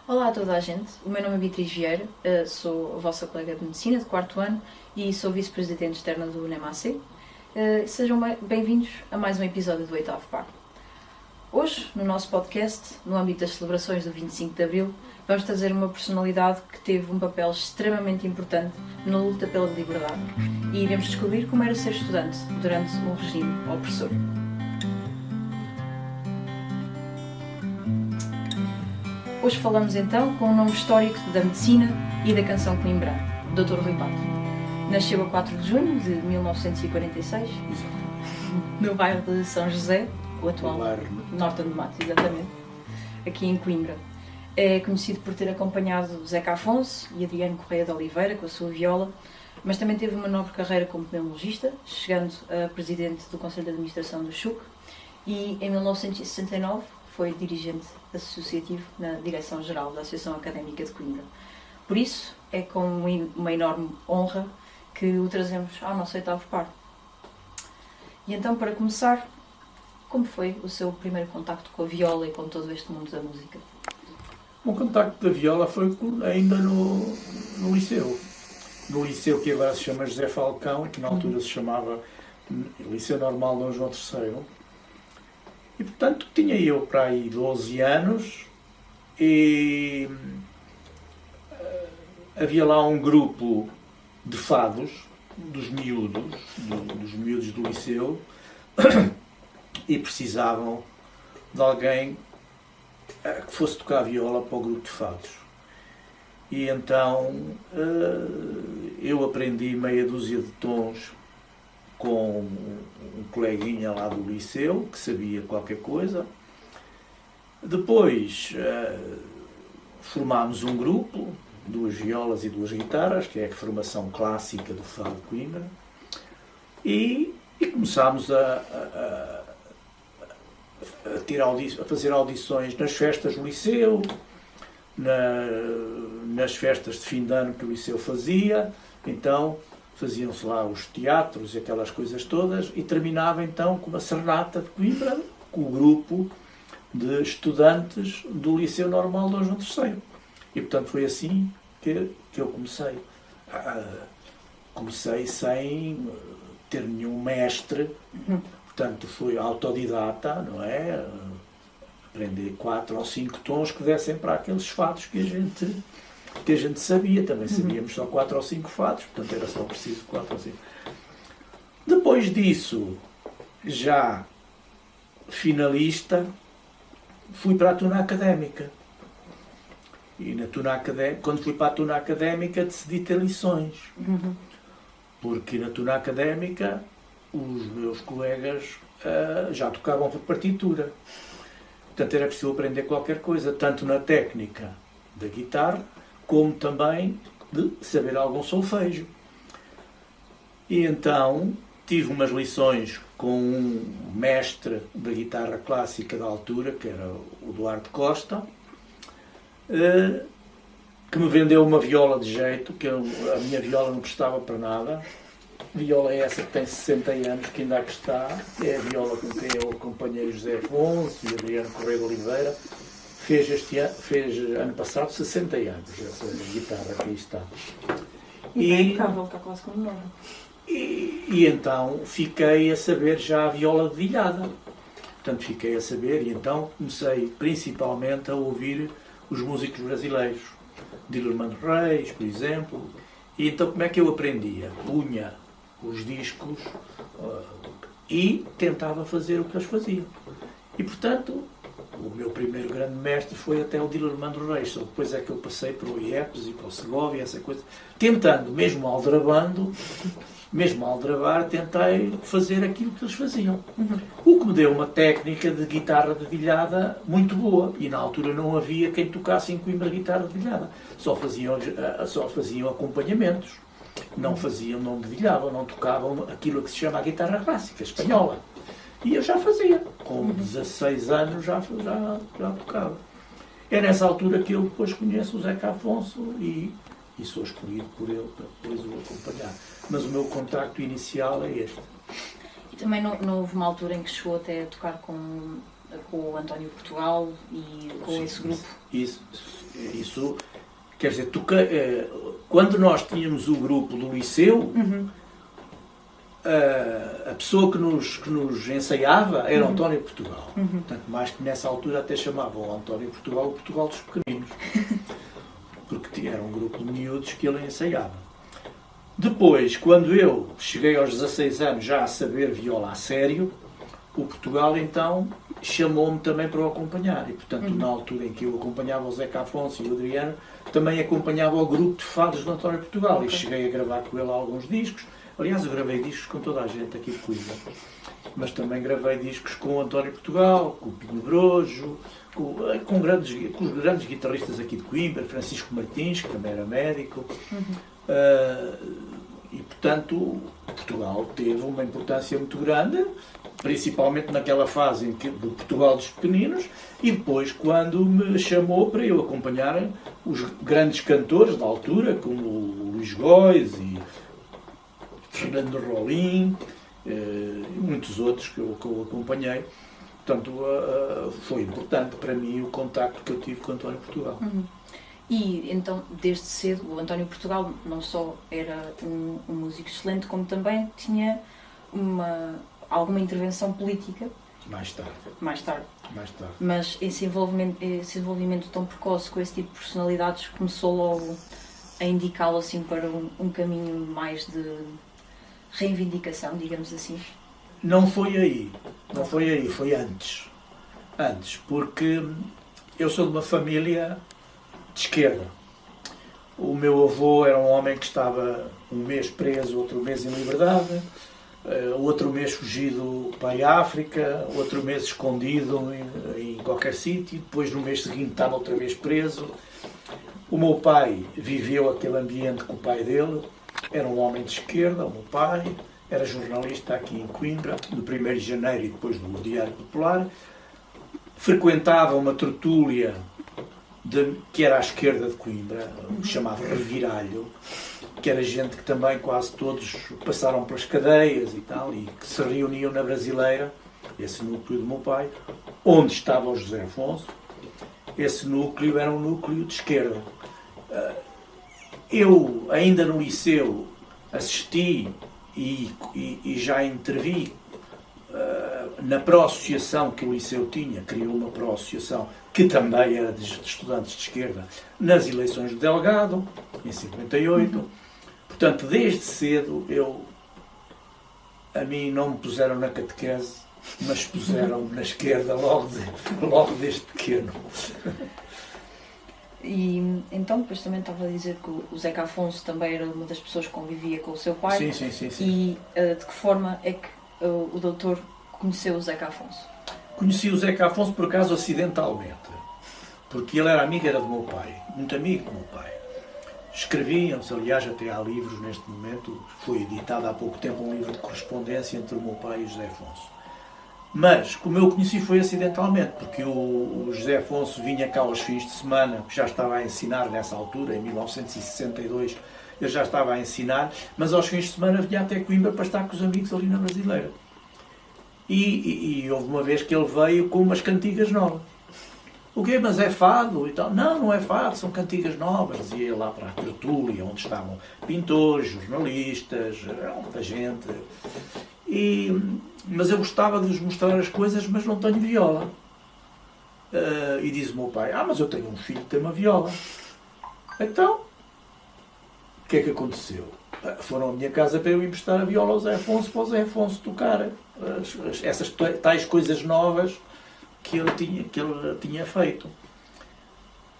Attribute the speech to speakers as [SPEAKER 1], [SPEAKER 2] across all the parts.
[SPEAKER 1] Olá a toda a gente, o meu nome é Beatriz Vieira, sou a vossa colega de Medicina de 4º ano e sou vice-presidente externa do UNEMAC. Sejam bem-vindos a mais um episódio do 8º Par. Hoje, no nosso podcast, no âmbito das celebrações do 25 de Abril, vamos trazer uma personalidade que teve um papel extremamente importante na luta pela liberdade e iremos descobrir como era ser estudante durante um regime opressor. Hoje falamos então com o nome histórico da medicina e da canção coimbrana, Dr. Rui Pato. Nasceu a 4 de junho de 1946, no bairro de São José, o atual Norton de Matos, exatamente, aqui em Coimbra. É conhecido por ter acompanhado Zeca Afonso e Adriano Correia de Oliveira com a sua viola, mas também teve uma nobre carreira como pneumologista, chegando a presidente do Conselho de Administração do XUC, e em 1969 foi dirigente associativo na Direção-Geral da Associação Académica de Coimbra. Por isso, é com uma enorme honra que o trazemos ao nosso 8º par. E então, para começar, como foi o seu primeiro contacto com a viola e com todo este mundo da música?
[SPEAKER 2] O contacto da viola foi ainda no liceu. No liceu que agora se chama José Falcão, que na altura se chamava Liceu Normal Dom João III. E, portanto, tinha eu para aí 12 anos e havia lá um grupo de fados, dos miúdos do liceu, e precisavam de alguém que fosse tocar viola para o grupo de fados. E então eu aprendi meia dúzia de tons com um coleguinha lá do liceu, que sabia qualquer coisa. Depois formámos um grupo, 2 violas e 2 guitarras, que é a formação clássica do Fado de Coimbra, e começámos a fazer audições nas festas do liceu, nas festas de fim de ano que o liceu fazia. Então faziam-se lá os teatros e aquelas coisas todas, e terminava então com uma serenata de Coimbra, com o grupo de estudantes do Liceu Normal Dom João III. E portanto foi assim que eu comecei. Comecei sem ter nenhum mestre, portanto foi autodidata, não é? Aprender 4 ou 5 tons que dessem para aqueles fados que a gente sabia. Também sabíamos só 4 ou 5 fados, portanto era só preciso 4 ou 5. Depois disso, já finalista, fui para a Tuna Académica. E quando fui para a Tuna Académica decidi ter lições. Porque na Tuna Académica os meus colegas já tocavam por partitura. Portanto era preciso aprender qualquer coisa, tanto na técnica da guitarra, como também de saber algum solfejo. E então tive umas lições com um mestre da guitarra clássica da altura, que era o Duarte Costa, que me vendeu uma viola de jeito, que a minha viola não prestava para nada. A viola é essa que tem 60 anos, que ainda aqui está, é a viola com quem eu acompanhei José Afonso e Adriano Correia de Oliveira. Fez ano passado 60 anos, essa guitarra que aí está.
[SPEAKER 1] E é impecável, está quase como nova.
[SPEAKER 2] E então fiquei a saber já a viola dedilhada. Portanto, fiquei a saber, e então comecei principalmente a ouvir os músicos brasileiros. Dilermando Reis, por exemplo. E então como é que eu aprendia? Punha os discos e tentava fazer o que eles faziam. E portanto, o meu primeiro grande mestre foi até o Dilermando Reis, só depois é que eu passei para o IEPS e para o Segovia, essa coisa, tentando, mesmo aldrabar, tentei fazer aquilo que eles faziam. O que me deu uma técnica de guitarra dedilhada muito boa, e na altura não havia quem tocasse em Coimbra guitarra dedilhada, só faziam acompanhamentos, não dedilhavam, não tocavam aquilo que se chama a guitarra clássica, espanhola. E eu já fazia, com 16 anos já tocava. É nessa altura que eu depois conheço o Zeca Afonso e sou escolhido por ele para depois o acompanhar. Mas o meu contacto inicial é este.
[SPEAKER 1] E também não houve uma altura em que chegou até a tocar com o António Portugal e com esse grupo?
[SPEAKER 2] Isso. Isso, quer dizer, quando nós tínhamos o grupo do liceu, a pessoa que nos ensaiava era António Portugal. Tanto mais que nessa altura até chamavam o António Portugal o Portugal dos pequeninos. Porque era um grupo de miúdos que ele ensaiava. Depois, quando eu cheguei aos 16 anos já a saber viola a sério, o Portugal então chamou-me também para o acompanhar. E portanto, na altura em que eu acompanhava o Zeca Afonso e o Adriano, também acompanhava o grupo de fados de António Portugal. E cheguei a gravar com ele alguns discos. Aliás, eu gravei discos com toda a gente aqui de Coimbra. Mas também gravei discos com o António Portugal, com o Pinho Brojo, com os grandes guitarristas aqui de Coimbra, Francisco Martins, que também era médico. E, portanto, Portugal teve uma importância muito grande, principalmente naquela fase do Portugal dos pequeninos, e depois quando me chamou para eu acompanhar os grandes cantores da altura, como o Luís Góes e Fernando Rolim, e muitos outros que eu acompanhei. Portanto, foi importante para mim o contacto que eu tive com o António Portugal.
[SPEAKER 1] E então, desde cedo, o António Portugal não só era um músico excelente, como também tinha alguma intervenção política.
[SPEAKER 2] Mais tarde.
[SPEAKER 1] Mas esse envolvimento tão precoce com esse tipo de personalidades começou logo a indicá-lo assim para um caminho mais de reivindicação, digamos assim?
[SPEAKER 2] Não foi aí, foi antes. Porque eu sou de uma família de esquerda. O meu avô era um homem que estava um mês preso, outro mês em liberdade, outro mês fugido para a África, outro mês escondido em qualquer sítio, depois no mês seguinte estava outra vez preso. O meu pai viveu aquele ambiente com o pai dele, era um homem de esquerda, o meu pai, era jornalista aqui em Coimbra, no 1º de janeiro e depois do Diário Popular, frequentava uma tertúlia que era à esquerda de Coimbra, chamava Reviralho, que era gente que também quase todos passaram pelas cadeias e tal, e que se reuniam na Brasileira, esse núcleo do meu pai, onde estava o José Afonso. Esse núcleo era um núcleo de esquerda. Eu, ainda no liceu, assisti e já intervi na pró-associação que o liceu tinha, criou uma pró-associação que também era de estudantes de esquerda, nas eleições de delegado, em 58. Portanto, desde cedo, a mim não me puseram na catequese, mas puseram na esquerda logo desde pequeno.
[SPEAKER 1] E então, depois também estava a dizer que o Zeca Afonso também era uma das pessoas que convivia com o seu pai.
[SPEAKER 2] Sim.
[SPEAKER 1] E de que forma é que o doutor conheceu o Zeca Afonso?
[SPEAKER 2] Conheci o Zeca Afonso, por acaso, acidentalmente. Porque ele era do meu pai, muito amigo do meu pai. Escreviam-se, aliás, até há livros neste momento. Foi editado há pouco tempo um livro de correspondência entre o meu pai e o José Afonso. Mas, como eu o conheci, foi acidentalmente, porque o José Afonso vinha cá aos fins de semana, já estava a ensinar nessa altura, em 1962, ele já estava a ensinar, mas aos fins de semana vinha até Coimbra para estar com os amigos ali na Brasileira. E houve uma vez que ele veio com umas cantigas novas. O quê? Mas é fado e tal? Não, não é fado, são cantigas novas. E ia lá para a tertúlia, onde estavam pintores, jornalistas, muita gente. Mas eu gostava de vos mostrar as coisas, mas não tenho viola. E diz o meu pai, mas eu tenho um filho que tem uma viola. Então, o que é que aconteceu? Foram à minha casa para eu emprestar a viola ao Zé Afonso, para o Zé Afonso tocar essas tais coisas novas que ele tinha feito.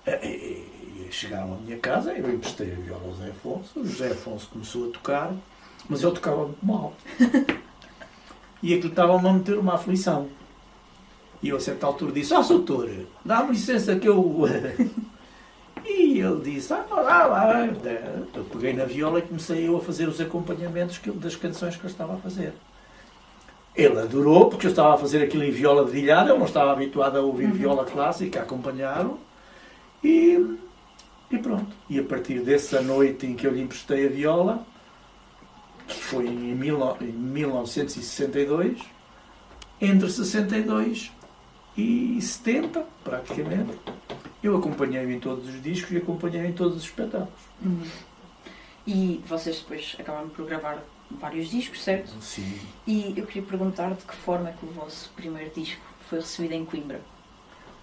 [SPEAKER 2] E chegaram à minha casa, eu emprestei a viola ao Zé Afonso, o Zé Afonso começou a tocar, mas ele tocava muito mal. E aquilo estava-me a meter uma aflição. E eu a certa altura disse, doutor, dá-me licença que eu... E ele disse, eu peguei na viola e comecei eu a fazer os acompanhamentos das canções que eu estava a fazer. Ele adorou, porque eu estava a fazer aquilo em viola dedilhada, eu não estava habituado a ouvir viola clássica, a acompanhar-o, e pronto. E a partir dessa noite em que eu lhe emprestei a viola, que foi em 1962, entre 62 e 70, praticamente, Eu acompanhei-o em todos os discos e acompanhei-o em todos os espetáculos.
[SPEAKER 1] E vocês depois acabaram por gravar vários discos, certo?
[SPEAKER 2] Sim.
[SPEAKER 1] E eu queria perguntar de que forma é que o vosso primeiro disco foi recebido em Coimbra?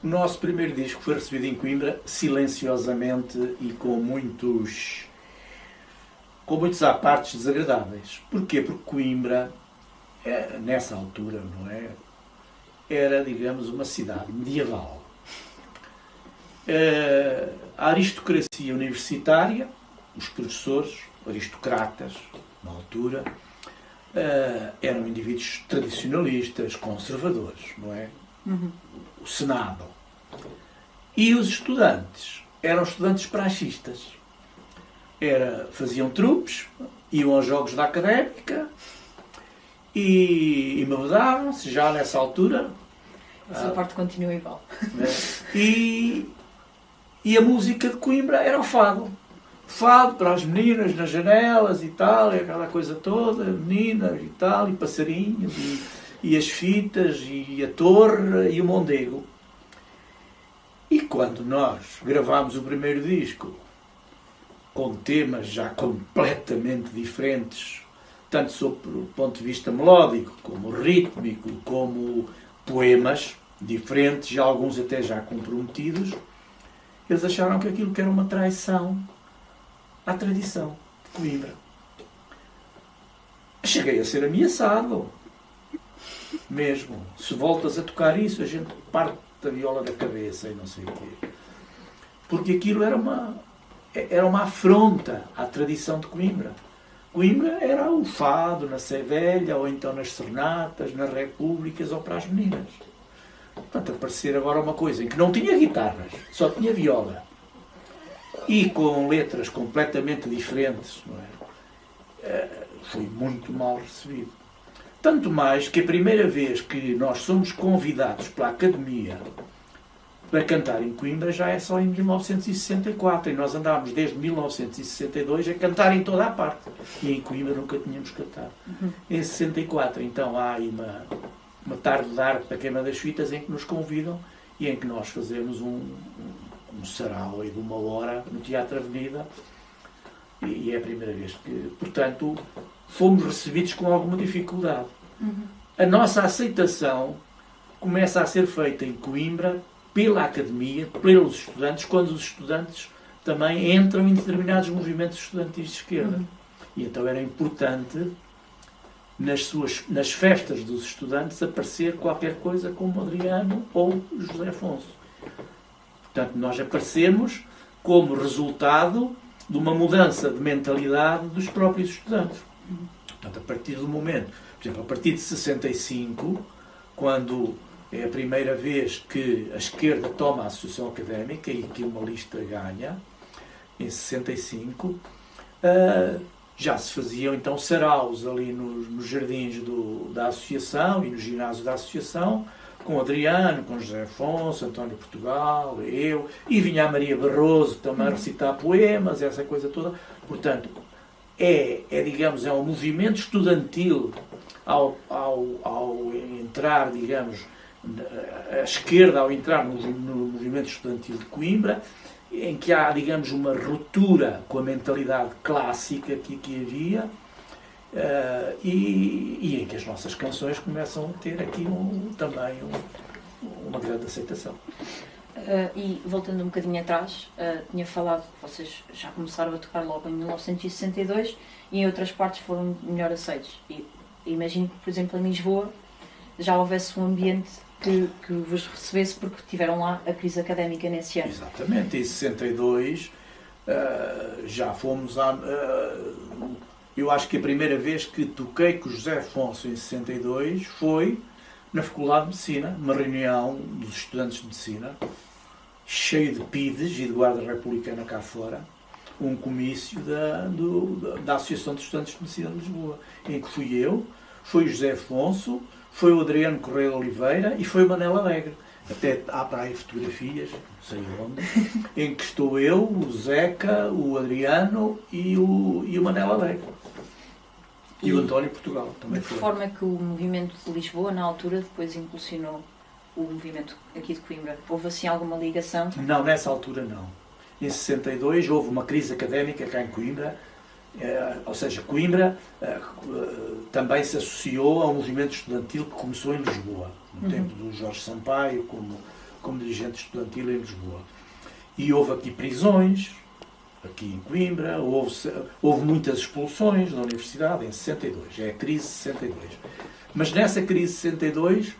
[SPEAKER 2] O nosso primeiro disco foi recebido em Coimbra silenciosamente e com muitos apartes desagradáveis. Porquê? Porque Coimbra, nessa altura, não é? Era, digamos, uma cidade medieval. A aristocracia universitária, os professores, aristocratas, na altura, eram indivíduos tradicionalistas, conservadores, não é? O Senado. E os estudantes eram estudantes praxistas. Faziam trupes, iam aos jogos da académica e embebadavam-se já nessa altura.
[SPEAKER 1] Essa parte continua igual.
[SPEAKER 2] E a música de Coimbra era o fado. Fado para as meninas nas janelas e tal, e aquela coisa toda, meninas e tal, e passarinhos, e as fitas, e a torre, e o mondego. E quando nós gravámos o primeiro disco, com temas já completamente diferentes, tanto sob o ponto de vista melódico, como rítmico, como poemas diferentes, e alguns até já comprometidos, eles acharam que aquilo que era uma traição à tradição de Coimbra. Cheguei a ser ameaçado. Mesmo. Se voltas a tocar isso, a gente parte da viola da cabeça e não sei o quê. Porque aquilo era uma afronta à tradição de Coimbra. Coimbra era o fado na Sé Velha, ou então nas serenatas, nas repúblicas, ou para as meninas. Portanto, aparecer agora uma coisa em que não tinha guitarras, só tinha viola, e com letras completamente diferentes, não é? Foi muito mal recebido. Tanto mais que a primeira vez que nós somos convidados pela Academia para cantar em Coimbra já é só em 1964, e nós andámos desde 1962 a cantar em toda a parte, e em Coimbra nunca tínhamos cantado. Em 64, então, há aí uma tarde de arte para queima das fitas em que nos convidam e em que nós fazemos um sarau de 1 hora no Teatro Avenida, e é a primeira vez que, portanto, fomos recebidos com alguma dificuldade. A nossa aceitação começa a ser feita em Coimbra pela Academia, pelos estudantes, quando os estudantes também entram em determinados movimentos estudantis de esquerda. E então era importante nas festas dos estudantes aparecer qualquer coisa como Adriano ou José Afonso. Portanto, nós aparecemos como resultado de uma mudança de mentalidade dos próprios estudantes. Portanto, a partir do momento, por exemplo, a partir de 65, quando é a primeira vez que a esquerda toma a Associação Académica e que uma lista ganha, em 65, já se faziam então saraus ali nos jardins da Associação e no ginásio da Associação, com Adriano, com José Afonso, António Portugal, eu, e vinha a Maria Barroso também a recitar poemas, essa coisa toda. Portanto, digamos, é um movimento estudantil ao entrar, digamos, a esquerda, ao entrar no movimento estudantil de Coimbra, em que há, digamos, uma ruptura com a mentalidade clássica que havia, e em que as nossas canções começam a ter aqui também uma grande aceitação.
[SPEAKER 1] E voltando um bocadinho atrás, tinha falado que vocês já começaram a tocar logo em 1962 e em outras partes foram melhor aceitos. E imagino que, por exemplo, em Lisboa já houvesse um ambiente que vos recebesse, porque tiveram lá a crise académica nesse ano.
[SPEAKER 2] Exatamente, em 62 já fomos eu acho que a primeira vez que toquei com o José Afonso em 62 foi na Faculdade de Medicina, uma reunião dos estudantes de Medicina, cheio de PIDES e de Guarda Republicana cá fora, um comício da Associação de Estudantes de Medicina de Lisboa, em que fui eu, foi o José Afonso, foi o Adriano Correia de Oliveira e foi o Manel Alegre. Até há para aí fotografias, não sei onde, em que estou eu, o Zeca, o Adriano e o Manel Alegre. E o António Portugal também
[SPEAKER 1] foi. De
[SPEAKER 2] foi.
[SPEAKER 1] que forma é que o movimento de Lisboa, na altura, depois impulsionou o movimento aqui de Coimbra? Houve assim alguma ligação?
[SPEAKER 2] Não, nessa altura não. Em 62 houve uma crise académica cá em Coimbra, ou seja, Coimbra também se associou ao movimento estudantil que começou em Lisboa, no tempo do Jorge Sampaio, como dirigente estudantil em Lisboa. E houve aqui prisões, aqui em Coimbra, houve muitas expulsões da universidade em 62, é a crise de 62. Mas nessa crise de 62,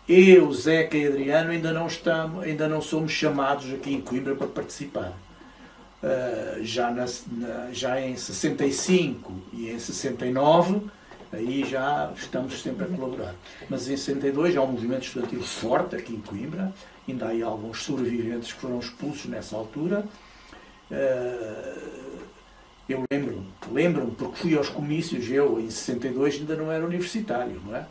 [SPEAKER 2] eu, Zeca e Adriano ainda não somos chamados aqui em Coimbra para participar. Já em 65 e em 69, aí já estamos sempre a colaborar. Mas em 62 há um movimento estudantil forte aqui em Coimbra, ainda há aí alguns sobreviventes que foram expulsos nessa altura. Eu lembro-me, porque fui aos comícios, eu em 62 ainda não era universitário, não é?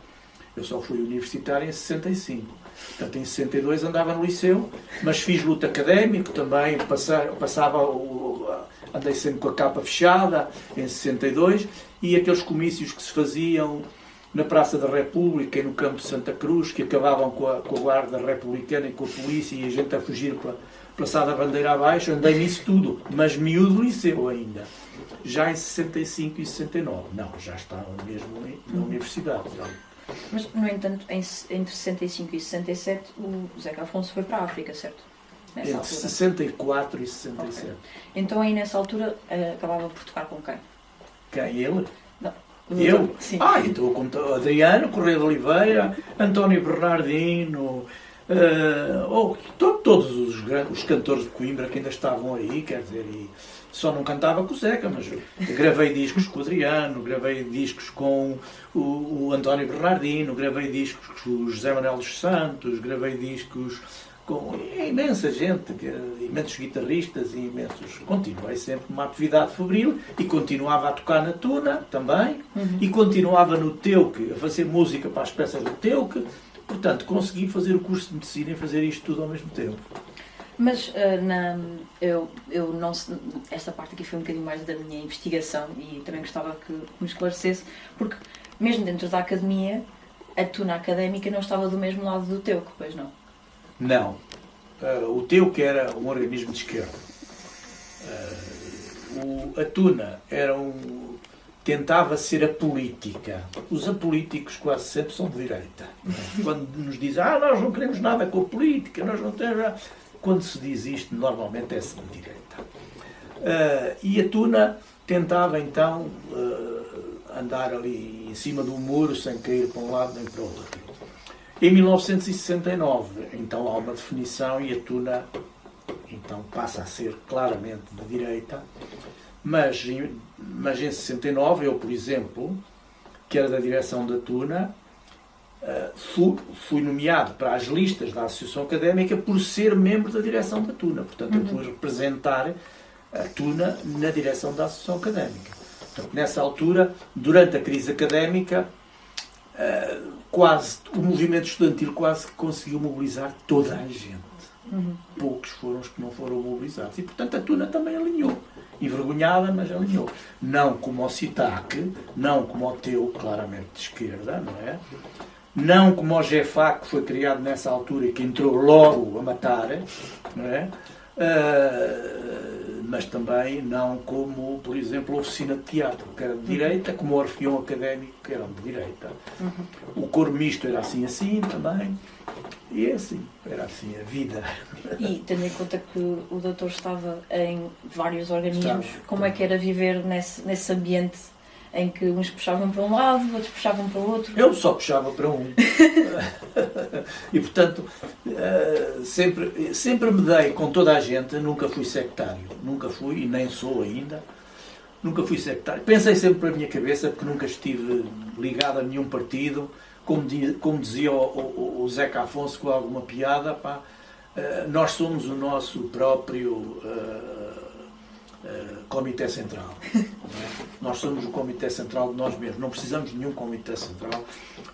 [SPEAKER 2] Eu só fui universitário em 65. Portanto, em 62 andava no liceu, mas fiz luta académico também, andei sempre com a capa fechada em 62, e aqueles comícios que se faziam na Praça da República e no Campo de Santa Cruz, que acabavam com a guarda republicana e com a polícia e a gente a fugir pela Praça da Bandeira abaixo, andei nisso tudo, mas miúdo liceu ainda. Já em 65 e 69. Não, já estava mesmo na universidade.
[SPEAKER 1] Mas, no entanto, entre 65 e 67, o Zeca Afonso foi para a África, certo? Nessa
[SPEAKER 2] entre
[SPEAKER 1] altura.
[SPEAKER 2] 64 e 67.
[SPEAKER 1] Okay. Então aí nessa altura acabava por tocar com quem?
[SPEAKER 2] Quem? Ele?
[SPEAKER 1] Não.
[SPEAKER 2] Eu?
[SPEAKER 1] Sim.
[SPEAKER 2] Então com Adriano Correia de Oliveira, António Bernardino, todos os cantores de Coimbra que ainda estavam aí, quer dizer, e só não cantava com o Zeca, mas gravei discos com o Adriano, gravei discos com o António Bernardino, gravei discos com o José Manuel dos Santos, gravei discos com imensa gente, imensos guitarristas e imensos... Continuei sempre numa atividade febril e continuava a tocar na Tuna também, e continuava no Teuque, a fazer música para as peças do Teuque. Portanto, consegui fazer o curso de medicina e fazer isto tudo ao mesmo tempo.
[SPEAKER 1] Mas eu não, esta parte aqui foi um bocadinho mais da minha investigação e também gostava que me esclarecesse, porque mesmo dentro da academia, a Tuna académica não estava do mesmo lado do Teuque, pois não?
[SPEAKER 2] Não. O Teuque era um organismo de esquerda. A Tuna tentava ser apolítica. Os apolíticos quase sempre são de direita. Quando nos dizem, nós não queremos nada com a política, nós não temos... Quando se diz isto, normalmente é-se de direita. E a Tuna tentava então andar ali em cima do muro sem cair para um lado nem para o outro. Em 1969, então há uma definição e a Tuna então passa a ser claramente de direita, mas em 69 eu, por exemplo, que era da direção da Tuna, fui nomeado para as listas da Associação Académica por ser membro da direção da Tuna. Portanto, eu fui representar a Tuna na direção da Associação Académica. Portanto, nessa altura, durante a crise académica, o movimento estudantil quase que conseguiu mobilizar toda a gente. Poucos foram os que não foram mobilizados. E, portanto, a Tuna também alinhou. Envergonhada, mas alinhou. Não como o CITAC, não como o TEU, claramente de esquerda, não é? Não como o GEFAC, que foi criado nessa altura e que entrou logo a matar, não é? Mas também não como, por exemplo, a Oficina de Teatro, que era de direita, como o Orfeão Académico, que era de direita. O coro misto era assim também. E assim, era assim a vida.
[SPEAKER 1] E tendo em conta que o doutor estava em vários organismos, como é que era viver nesse ambiente em que uns puxavam para um lado, outros puxavam para o outro?
[SPEAKER 2] Eu só puxava para um. E, portanto, sempre me dei com toda a gente, nunca fui sectário. Nunca fui, e nem sou ainda. Nunca fui sectário. Pensei sempre para a minha cabeça, porque nunca estive ligado a nenhum partido. Como dizia o Zeca Afonso com alguma piada, nós somos o nosso próprio Comitê Central. Não é? Nós somos o Comitê Central de nós mesmos. Não precisamos de nenhum Comitê Central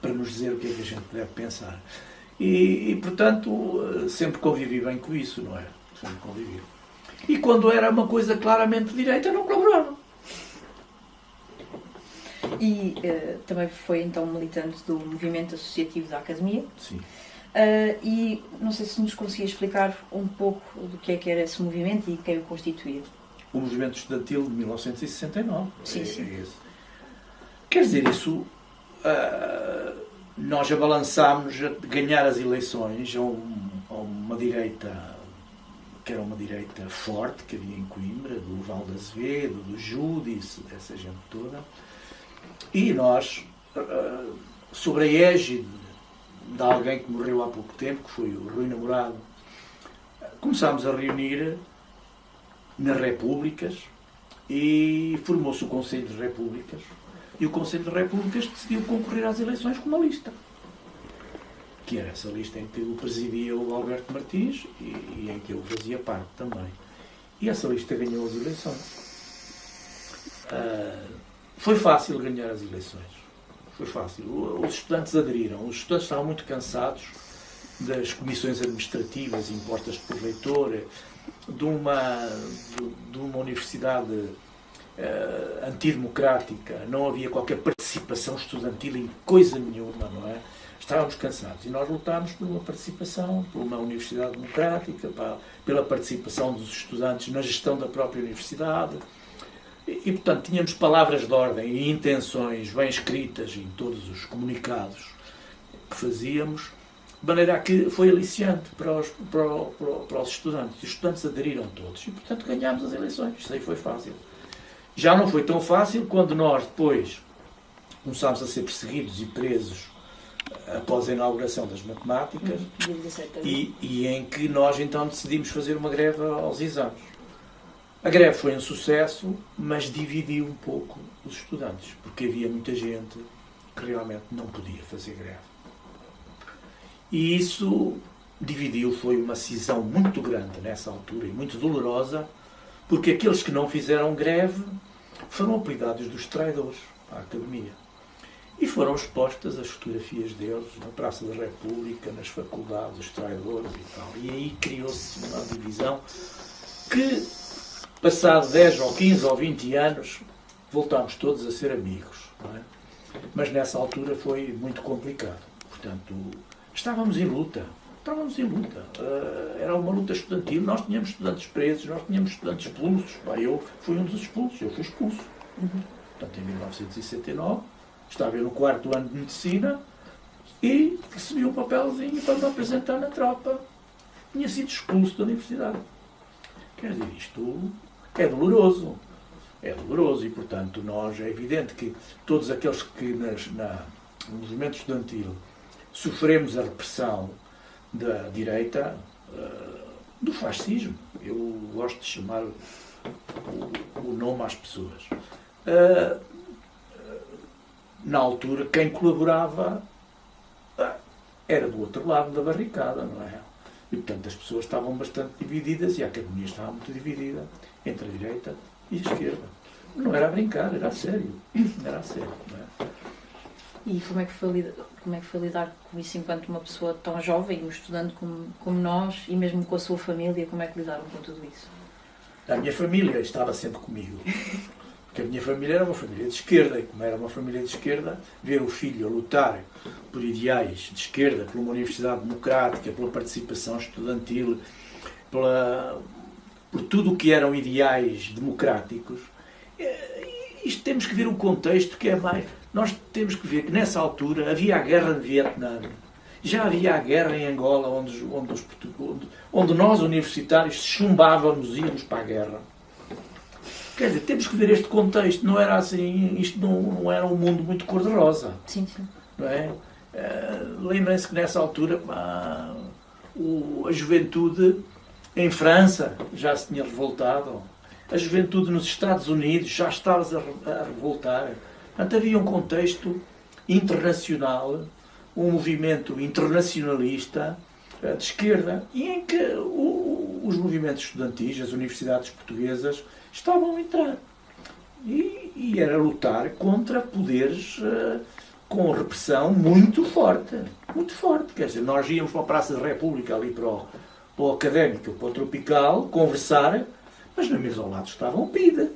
[SPEAKER 2] para nos dizer o que é que a gente deve pensar. E portanto, sempre convivi bem com isso, não é? Sempre convivi. E quando era uma coisa claramente de direita, não colaborava.
[SPEAKER 1] E também foi então militante do movimento associativo da Academia.
[SPEAKER 2] Sim.
[SPEAKER 1] E não sei se nos conseguia explicar um pouco do que era esse movimento e quem o constituía.
[SPEAKER 2] O movimento estudantil de 1969.
[SPEAKER 1] Sim, sim.
[SPEAKER 2] É esse. Quer dizer, isso... nós abalançámos a ganhar as eleições a uma direita que era uma direita forte que havia em Coimbra, do Valde Azevedo, do Júdice, dessa gente toda. E nós, sobre a égide de alguém que morreu há pouco tempo, que foi o Rui Namorado, começámos a reunir nas repúblicas e formou-se o Conselho de Repúblicas. E o Conselho de Repúblicas decidiu concorrer às eleições com uma lista. Que era essa lista em que o presidia o Alberto Martins e em que eu fazia parte também. E essa lista ganhou as eleições. Foi fácil ganhar as eleições. Foi fácil. Os estudantes aderiram. Os estudantes estavam muito cansados das comissões administrativas impostas por reitor, de uma universidade antidemocrática. Não havia qualquer participação estudantil em coisa nenhuma, não é? Estávamos cansados e nós lutámos por uma participação, por uma universidade democrática, pela participação dos estudantes na gestão da própria universidade e portanto, tínhamos palavras de ordem e intenções bem escritas em todos os comunicados que fazíamos, de maneira que foi aliciante para os estudantes. Os estudantes aderiram todos e, portanto, ganhámos as eleições. Isso aí foi fácil. Já não foi tão fácil quando nós, depois, começámos a ser perseguidos e presos após a inauguração das matemáticas e em que nós então decidimos fazer uma greve aos exames. A greve foi um sucesso, mas dividiu um pouco os estudantes, porque havia muita gente que realmente não podia fazer greve. E isso dividiu, foi uma cisão muito grande nessa altura e muito dolorosa, porque aqueles que não fizeram greve foram apelidados dos traidores à Academia. E foram expostas as fotografias deles na Praça da República, nas faculdades, os traidores e tal. E aí criou-se uma divisão que, passado 10 ou 15 ou 20 anos, voltámos todos a ser amigos. Não é? Mas nessa altura foi muito complicado. Portanto, estávamos em luta. Era uma luta estudantil. Nós tínhamos estudantes presos, nós tínhamos estudantes expulsos. Eu fui um dos expulsos, eu fui expulso. Portanto, em 1969, estava eu no 4º ano de Medicina e recebi um papelzinho para me apresentar na tropa. Tinha sido expulso da universidade. Quer dizer, isto é doloroso. É doloroso e, portanto, nós, é evidente que todos aqueles que no movimento estudantil sofremos a repressão da direita, do fascismo, eu gosto de chamar o nome às pessoas. Na altura, quem colaborava era do outro lado da barricada, não é? E, portanto, as pessoas estavam bastante divididas e a Academia estava muito dividida entre a direita e a esquerda. Não era a brincar, era a sério. Era a sério, não é?
[SPEAKER 1] E como é que foi lidar com isso enquanto uma pessoa tão jovem, um estudante como nós, e mesmo com a sua família, como é que lidaram com tudo isso?
[SPEAKER 2] A minha família estava sempre comigo. Porque a minha família era uma família de esquerda, e como era uma família de esquerda, ver o filho a lutar por ideais de esquerda, por uma universidade democrática, pela participação estudantil, por tudo o que eram ideais democráticos, isto temos que ver um contexto que é mais... Nós temos que ver que nessa altura havia a guerra de Vietnã, já havia a guerra em Angola, onde nós universitários chumbávamos e íamos para a guerra. Quer dizer, temos que ver este contexto, não era assim, isto não era um mundo muito cor-de-rosa.
[SPEAKER 1] Sim, sim.
[SPEAKER 2] Não é? Lembrem-se que nessa altura a juventude em França já se tinha revoltado, a juventude nos Estados Unidos já estava a revoltar. Portanto, havia um contexto internacional, um movimento internacionalista de esquerda, e em que os movimentos estudantis, as universidades portuguesas, estavam a entrar. E era lutar contra poderes com repressão muito forte. Muito forte. Quer dizer, nós íamos para a Praça da República, ali para o Académico, para o Tropical, conversar, mas na mesa ao lado estava um PIDE,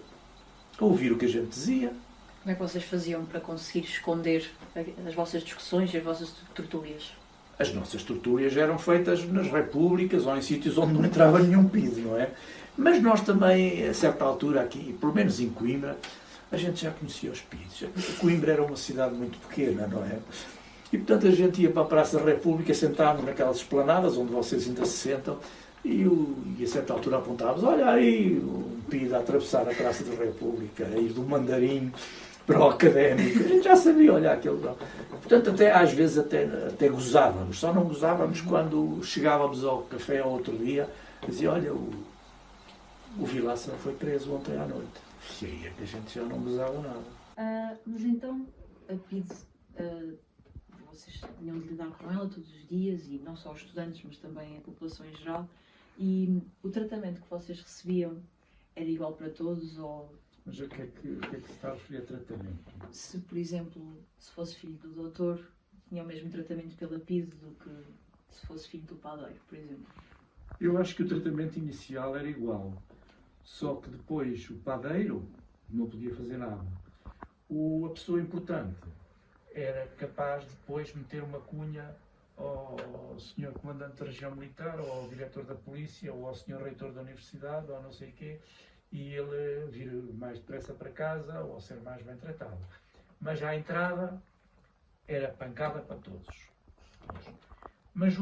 [SPEAKER 2] a ouvir o que a gente dizia.
[SPEAKER 1] Como é que vocês faziam para conseguir esconder as vossas discussões e as vossas tertúlias?
[SPEAKER 2] as nossas tertúlias eram feitas nas repúblicas ou em sítios onde não entrava nenhum PIDE, não é? Mas nós também, a certa altura aqui, pelo menos em Coimbra, a gente já conhecia os PIDEs. Coimbra era uma cidade muito pequena, não é? E, portanto, a gente ia para a Praça da República, sentámos naquelas esplanadas onde vocês ainda se sentam, e a certa altura apontávamos, olha aí, um PIDE a atravessar a Praça da República, a ir do Mandarim para o Académico. A gente já sabia olhar aquele. Portanto, às vezes até gozávamos. Só não gozávamos quando chegávamos ao café ao outro dia e dizia, olha, o Vilaça foi preso ontem à noite. E aí é que a gente já não gozava nada.
[SPEAKER 1] Mas então, a PIDE, vocês tinham de lidar com ela todos os dias, e não só os estudantes, mas também a população em geral. E o tratamento que vocês recebiam era igual para todos? Ou
[SPEAKER 2] mas o que é que se está a referir a tratamento?
[SPEAKER 1] Se, por exemplo, se fosse filho do doutor, tinha o mesmo tratamento pela PIDE do que se fosse filho do padeiro, por exemplo?
[SPEAKER 2] Eu acho que o tratamento inicial era igual, só que depois o padeiro não podia fazer nada. A pessoa importante era capaz de depois meter uma cunha ao senhor comandante da região militar, ou ao diretor da polícia, ou ao senhor reitor da universidade, ou não sei o quê, e ele vir mais depressa para casa ou ser mais bem tratado. Mas à entrada era pancada para todos. Mas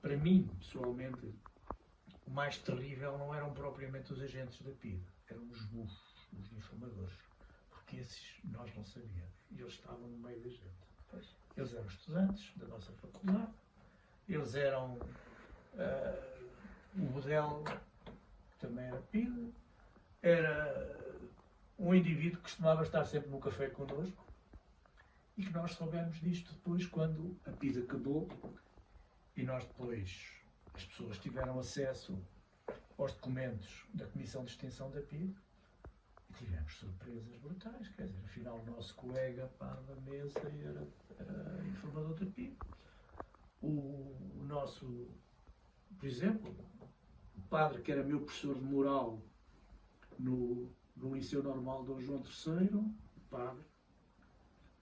[SPEAKER 2] para mim, pessoalmente, o mais terrível não eram propriamente os agentes da PIDE, eram os bufos, os informadores, porque esses nós não sabíamos, e eles estavam no meio da gente. Eles eram estudantes da nossa faculdade, eles eram o Bodel, também era PIDE, era um indivíduo que costumava estar sempre no café connosco, e que nós soubemos disto depois quando a PIDE acabou e nós depois, as pessoas tiveram acesso aos documentos da Comissão de Extensão da PIDE e tivemos surpresas brutais, quer dizer, afinal o nosso colega da mesa era informador da PIDE. O nosso, por exemplo, o padre que era meu professor de moral no Liceu Normal Dom João III, o padre,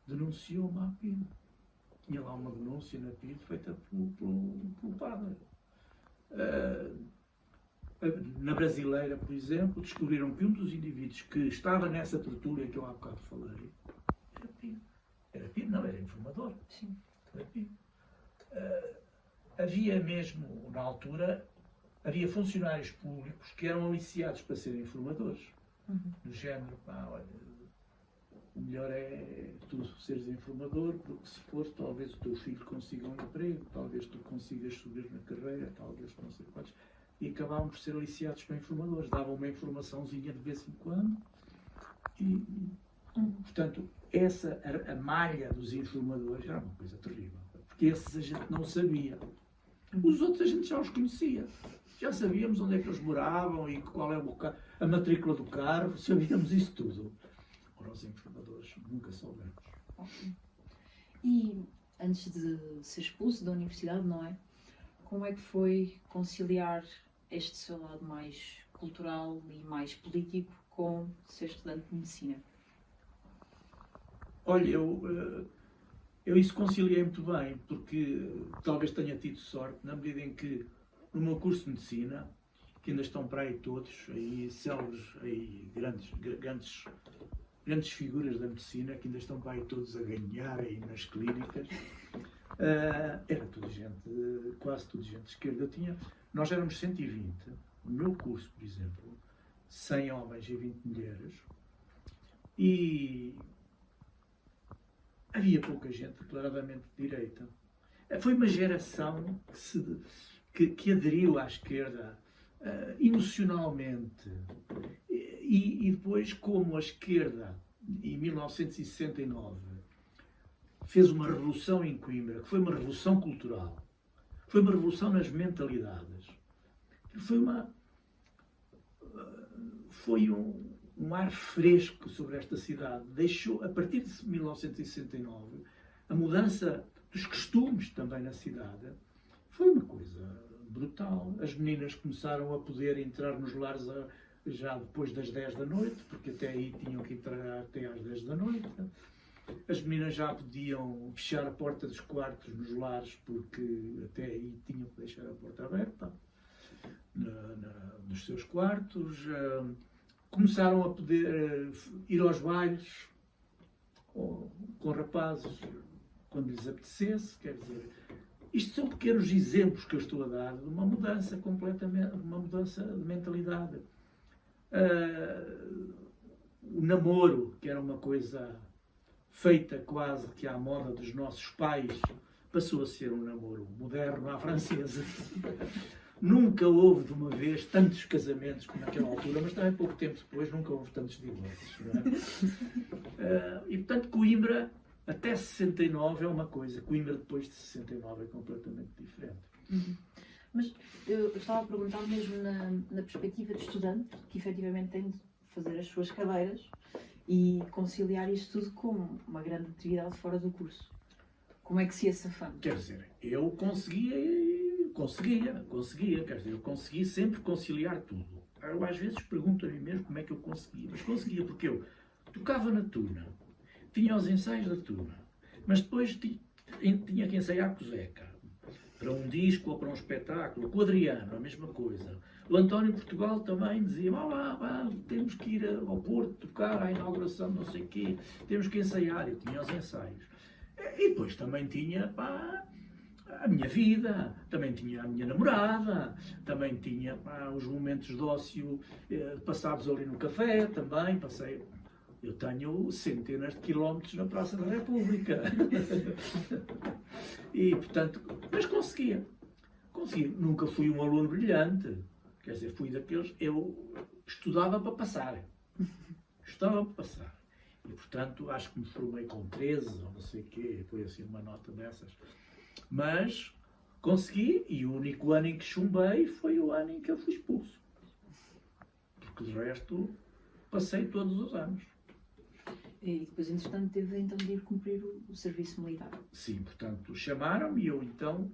[SPEAKER 2] denunciou-me à PIDE. Tinha lá uma denúncia na PIDE feita pelo padre. Na Brasileira, por exemplo, descobriram que um dos indivíduos que estava nessa tertúlia que eu há bocado falei era PIDE. Era PIDE, não, era informador.
[SPEAKER 1] Sim.
[SPEAKER 2] Era PIDE. Havia mesmo, na altura, havia funcionários públicos que eram aliciados para serem informadores. No género, olha, o melhor é tu seres informador, porque se for, talvez o teu filho consiga um emprego, talvez tu consigas subir na carreira, talvez não sei quantos. E acabavam por ser aliciados para informadores. Davam uma informaçãozinha de vez em quando. Portanto, a malha dos informadores era uma coisa terrível. Porque esses a gente não sabia. Os outros a gente já os conhecia. Já sabíamos onde é que eles moravam e qual é a matrícula do carro. Sabíamos isso tudo. Ora, os informadores nunca soubemos.
[SPEAKER 1] Okay. E antes de ser expulso da universidade, não é? Como é que foi conciliar este seu lado mais cultural e mais político com ser estudante de medicina?
[SPEAKER 2] Olha, eu isso conciliei muito bem, porque talvez tenha tido sorte, na medida em que no meu curso de medicina, que ainda estão para aí todos, aí célebres, aí grandes figuras da medicina, que ainda estão para aí todos a ganhar aí nas clínicas, era tudo gente, quase tudo gente de esquerda. Nós éramos 120, no meu curso, por exemplo, 100 homens e 20 mulheres, e havia pouca gente declaradamente de direita. Foi uma geração que aderiu à esquerda emocionalmente. E depois, como a esquerda, em 1969, fez uma revolução em Coimbra, que foi uma revolução cultural, foi uma revolução nas mentalidades, foi um ar fresco sobre esta cidade. Deixou, a partir de 1969, a mudança dos costumes também na cidade foi uma coisa brutal. As meninas começaram a poder entrar nos lares já depois das 10 da noite, porque até aí tinham que entrar até às 10 da noite. As meninas já podiam fechar a porta dos quartos nos lares, porque até aí tinham que deixar a porta aberta nos seus quartos. Começaram a poder ir aos bailes com rapazes quando lhes apetecesse. Quer dizer, isto são pequenos exemplos que eu estou a dar de uma mudança completamente, uma mudança de mentalidade. O namoro, que era uma coisa feita quase que à moda dos nossos pais, passou a ser um namoro moderno à francesa. Nunca houve, de uma vez, tantos casamentos como naquela altura, mas também pouco tempo depois nunca houve tantos divórcios. Não é? E, portanto, Coimbra, até 69 é uma coisa, Coimbra depois de 69 é completamente diferente.
[SPEAKER 1] Mas eu estava a perguntar mesmo na perspectiva de estudante, que efetivamente tem de fazer as suas cadeiras e conciliar isto tudo com uma grande atividade fora do curso. Como é que se ia safando?
[SPEAKER 2] Quer dizer, eu conseguia, quer dizer, eu consegui sempre conciliar tudo. Eu às vezes pergunto a mim mesmo como é que eu conseguia, mas conseguia porque eu tocava na tuna, tinha os ensaios da tuna, mas depois tinha que ensaiar com o Zeca, para um disco ou para um espetáculo, com o Adriano, a mesma coisa. O António Portugal também dizia, vá, temos que ir ao Porto tocar à inauguração, não sei o quê, temos que ensaiar. Eu tinha os ensaios. E depois também tinha a minha vida, também tinha a minha namorada, também tinha os momentos de ócio passados ali no café, também passei. Eu tenho centenas de quilómetros na Praça da República. E, portanto, mas conseguia. Nunca fui um aluno brilhante. Quer dizer, fui daqueles... Eu estudava para passar. E, portanto, acho que me formei com 13, ou não sei o quê, foi assim uma nota dessas. Mas consegui, e o único ano em que chumbei foi o ano em que eu fui expulso. Porque, de resto, passei todos os anos.
[SPEAKER 1] E depois, entretanto, teve então de ir cumprir o serviço militar.
[SPEAKER 2] Sim, portanto, chamaram-me e eu então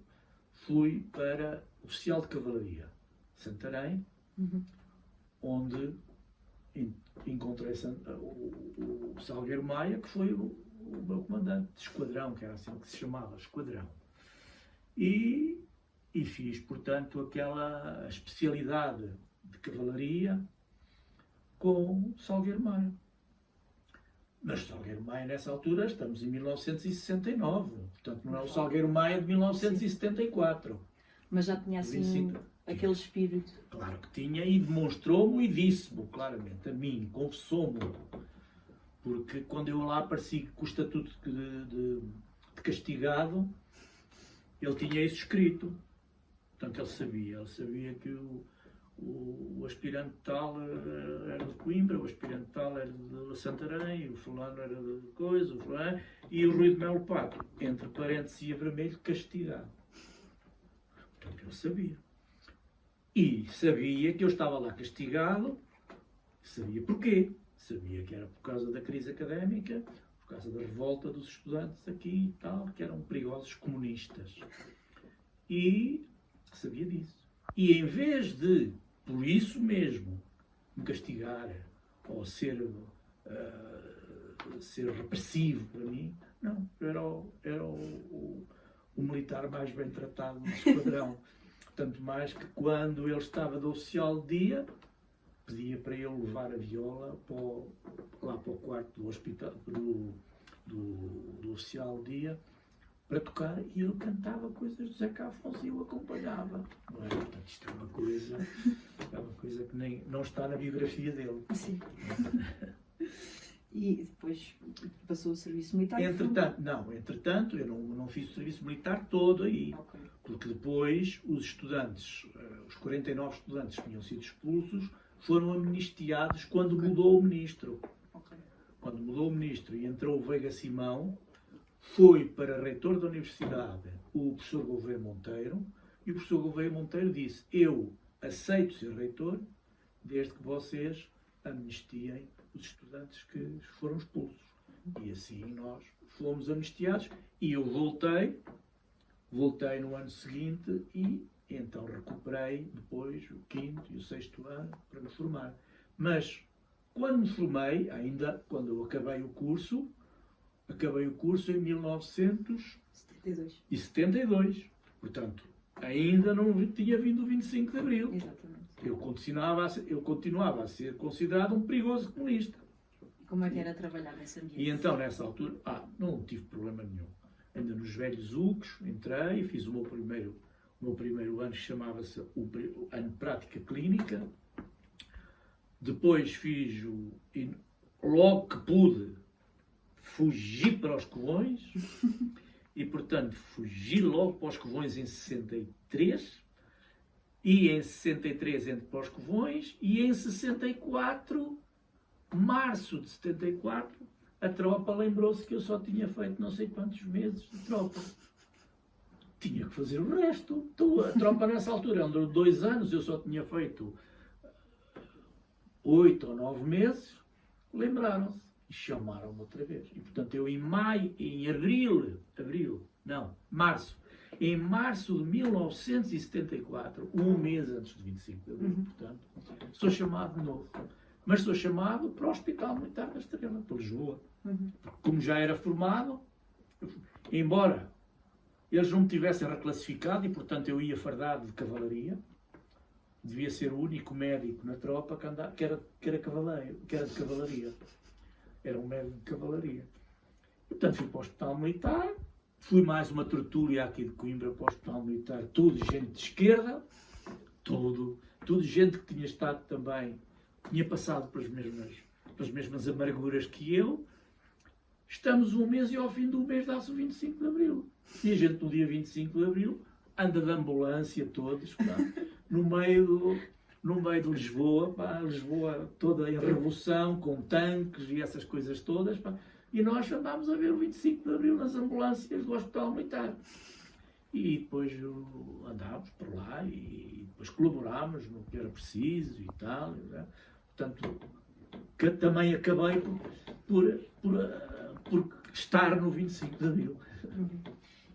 [SPEAKER 2] fui para oficial de cavalaria, Santarém, onde encontrei o Salgueiro Maia, que foi o meu comandante de esquadrão, que era assim que se chamava, esquadrão. E fiz, portanto, aquela especialidade de cavalaria com o Salgueiro Maia. Mas Salgueiro Maia, nessa altura, estamos em 1969, portanto não é o Salgueiro Maia de 1974.
[SPEAKER 1] Mas já tinha assim aquele espírito.
[SPEAKER 2] Claro que tinha, e demonstrou-me e disse-me claramente, a mim, confessou-me, porque quando eu lá apareci com o estatuto de castigado, ele tinha isso escrito. Portanto, ele sabia que o aspirante tal era de Coimbra, o aspirante tal era de Santarém, o fulano era de coisa, o fulano, e o Rui de Melo Pato, entre parênteses e a vermelho, castigado. Portanto, eu sabia. E sabia que eu estava lá castigado, sabia porquê. Sabia que era por causa da crise académica, por causa da revolta dos estudantes aqui e tal, que eram perigosos comunistas. E sabia disso. E em vez de, por isso mesmo, me castigar ou ser repressivo para mim, não, era o militar mais bem tratado do esquadrão. Tanto mais que quando ele estava de oficial de dia, pedia para ele levar a viola lá para o quarto do hospital, do oficial de dia, para tocar, e ele cantava coisas do Zeca Afonso e eu acompanhava. Não é? Portanto, isto é uma coisa que nem, não está na biografia dele.
[SPEAKER 1] Sim. E depois passou o serviço militar?
[SPEAKER 2] Entretanto, eu não fiz o serviço militar todo aí.
[SPEAKER 1] Okay.
[SPEAKER 2] Porque depois os estudantes, os 49 estudantes que tinham sido expulsos, foram amnistiados quando mudou o ministro.
[SPEAKER 1] Okay.
[SPEAKER 2] Quando mudou o ministro e entrou o Veiga Simão, foi para reitor da universidade o professor Gouveia Monteiro, e o professor Gouveia Monteiro disse: eu aceito ser reitor desde que vocês amnistiem os estudantes que foram expulsos. E assim nós fomos amnistiados, e eu voltei no ano seguinte e então recuperei depois o 5º e o 6º ano para me formar. Mas quando me formei, ainda quando eu acabei o curso, acabei o curso em 1972. Portanto, ainda não tinha vindo o 25 de Abril.
[SPEAKER 1] Exatamente.
[SPEAKER 2] Eu continuava a ser considerado um perigoso comunista.
[SPEAKER 1] E como é que era trabalhar nesse ambiente?
[SPEAKER 2] E então, nessa altura, não tive problema nenhum. Ainda nos velhos UCs, entrei e fiz o meu primeiro ano, que chamava-se o ano de prática clínica. Depois fiz logo que pude, fugi para os Covões. E, portanto, fugi logo para os Covões em 63. E em 63 entro para os Covões. E em 64, março de 74, a tropa lembrou-se que eu só tinha feito não sei quantos meses de tropa. Tinha que fazer o resto. Então, a tropa nessa altura andou 2 anos, eu só tinha feito 8 ou 9 meses. Lembraram-se e chamaram-me outra vez. E portanto eu em março de 1974, um mês antes de 25 de abril, portanto, sou chamado de novo. Mas sou chamado para o Hospital Militar da Estrela, para Lisboa. Como já era formado, embora eles não me tivessem reclassificado e, portanto, eu ia fardado de cavalaria, devia ser o único médico na tropa que era de cavalaria. Era um médico de cavalaria. Portanto, fui para o Hospital Militar, fui mais uma tertúlia aqui de Coimbra para o Hospital Militar, tudo gente de esquerda, tudo gente que tinha estado também, tinha passado pelas mesmas amarguras que eu. Estamos um mês e ao fim do mês dá-se o 25 de Abril. E a gente no dia 25 de Abril anda de ambulância todos, no meio de Lisboa, Lisboa toda em revolução, com tanques e essas coisas todas, e nós andámos a ver o 25 de Abril nas ambulâncias do Hospital Militar. E depois andámos por lá e depois colaborámos no que era preciso e tal. Né? Portanto, também acabei por estar no 25 de Abril.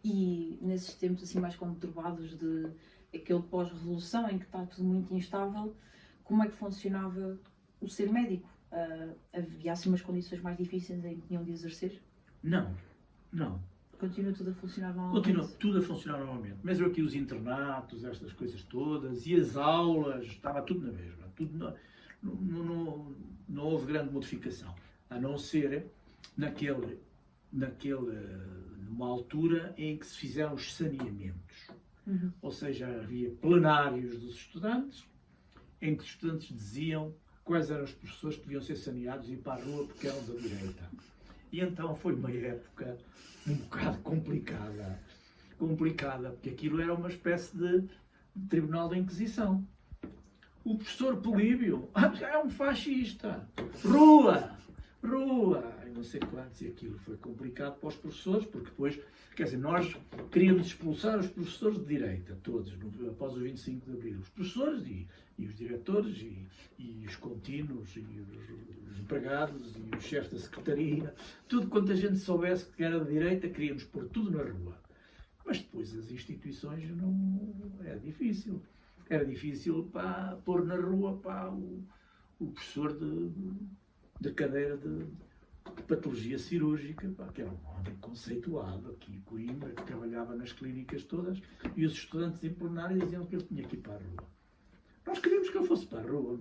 [SPEAKER 1] E nesses tempos assim mais conturbados de aquele pós-revolução em que está tudo muito instável, como é que funcionava o ser médico? Havia assim umas condições mais difíceis em que tinham de exercer?
[SPEAKER 2] Não.
[SPEAKER 1] Continua tudo a funcionar normalmente?
[SPEAKER 2] Continua tudo a funcionar normalmente. Mesmo aqui os internatos, estas coisas todas, e as aulas, estava tudo na mesma. Não houve grande modificação. A não ser numa altura em que se fizeram os saneamentos. Ou seja, havia plenários dos estudantes, em que os estudantes diziam quais eram os professores que deviam ser saneados e ir para a rua porque eram da direita. E então foi uma época um bocado complicada, porque aquilo era uma espécie de tribunal da Inquisição. O professor Políbio é um fascista. Rua! E não sei quantos, e aquilo foi complicado para os professores, porque depois, quer dizer, nós queríamos expulsar os professores de direita, todos, após o 25 de Abril. Os professores e os diretores e os contínuos e os empregados e os chefes da secretaria, tudo quanto a gente soubesse que era de direita, queríamos pôr tudo na rua. Mas depois as instituições não... Era difícil. Era difícil pôr na rua o professor de cadeira de patologia cirúrgica, que era um homem conceituado aqui em Coimbra, que trabalhava nas clínicas todas, e os estudantes em plenário diziam que ele tinha que ir para a rua. Nós queríamos que ele fosse para a rua,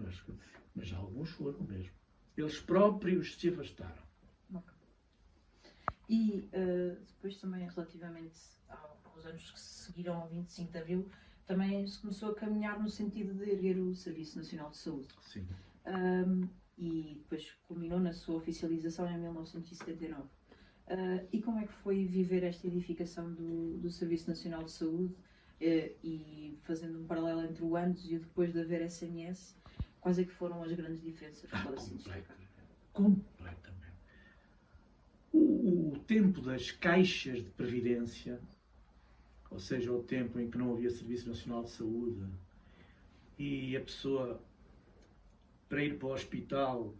[SPEAKER 2] mas alguns foram mesmo. Eles próprios se afastaram.
[SPEAKER 1] Okay. E depois também, relativamente aos anos que seguiram ao 25 de Abril, também se começou a caminhar no sentido de erguer o Serviço Nacional de Saúde.
[SPEAKER 2] Sim.
[SPEAKER 1] E depois culminou na sua oficialização em 1979. E como é que foi viver esta edificação do Serviço Nacional de Saúde e fazendo um paralelo entre o antes e o depois de haver SMS, quais é que foram as grandes diferenças?
[SPEAKER 2] Completamente. O tempo das caixas de previdência, ou seja, o tempo em que não havia Serviço Nacional de Saúde e a pessoa, para ir para o hospital,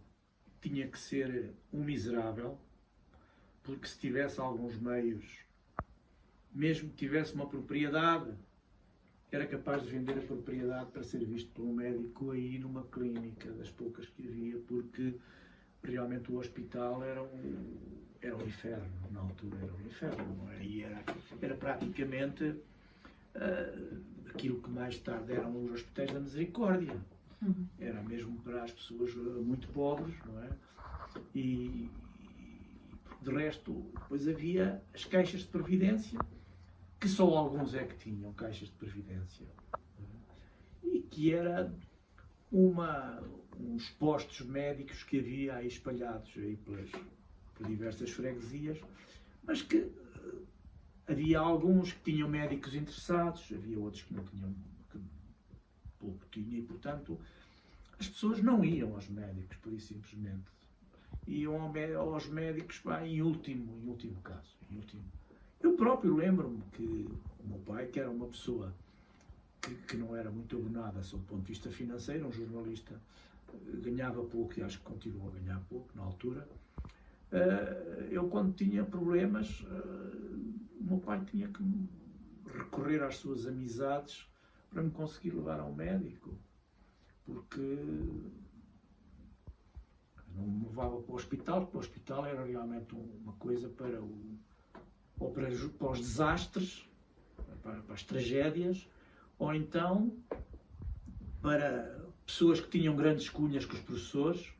[SPEAKER 2] tinha que ser um miserável, porque se tivesse alguns meios, mesmo que tivesse uma propriedade, era capaz de vender a propriedade para ser visto por um médico aí numa clínica, das poucas que havia, porque realmente o hospital era um inferno, na altura era um inferno, não é? E era praticamente aquilo que mais tarde eram os hospitais da misericórdia. Era mesmo para as pessoas muito pobres, não é? E de resto, depois havia as caixas de previdência, que só alguns é que tinham caixas de previdência, e que era uns postos médicos que havia aí espalhados aí por diversas freguesias, mas que havia alguns que tinham médicos interessados, havia outros que não tinham, que pouco tinham, e portanto as pessoas não iam aos médicos, por isso simplesmente. Iam aos médicos em último caso. Eu próprio lembro-me que o meu pai, que era uma pessoa que não era muito abonada sob o ponto de vista financeiro, um jornalista, ganhava pouco e acho que continuou a ganhar pouco na altura. Eu, quando tinha problemas, o meu pai tinha que recorrer às suas amizades para me conseguir levar ao médico, porque não me levava para o hospital, porque o hospital era realmente uma coisa para os desastres, para as tragédias, ou então para pessoas que tinham grandes cunhas com os professores,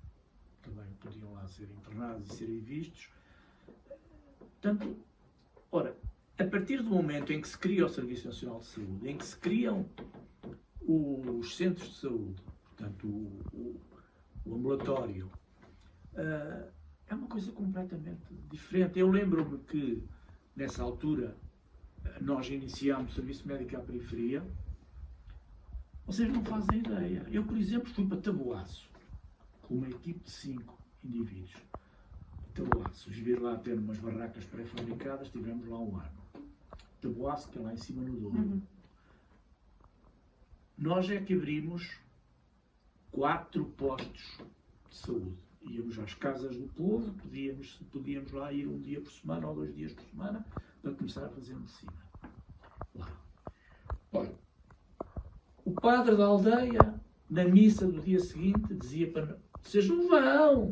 [SPEAKER 2] também podiam lá ser internados e serem vistos. Portanto, ora, a partir do momento em que se cria o Serviço Nacional de Saúde, em que se criam os centros de saúde, portanto o ambulatório, é uma coisa completamente diferente. Eu lembro-me que, nessa altura, nós iniciámos o Serviço Médico à Periferia. Vocês não fazem ideia. Eu, por exemplo, fui para Taboaço, com uma equipe de 5 indivíduos. Taboaço, vir lá ter umas barracas pré-fabricadas, tivemos lá um ano. Taboaço, que é lá em cima no Douro. Nós é que abrimos 4 postos de saúde. Íamos às casas do povo, podíamos lá ir um dia por semana ou 2 dias por semana para começar a fazer medicina. Lá. Olha, o padre da aldeia, na missa do dia seguinte, dizia para vocês não vão.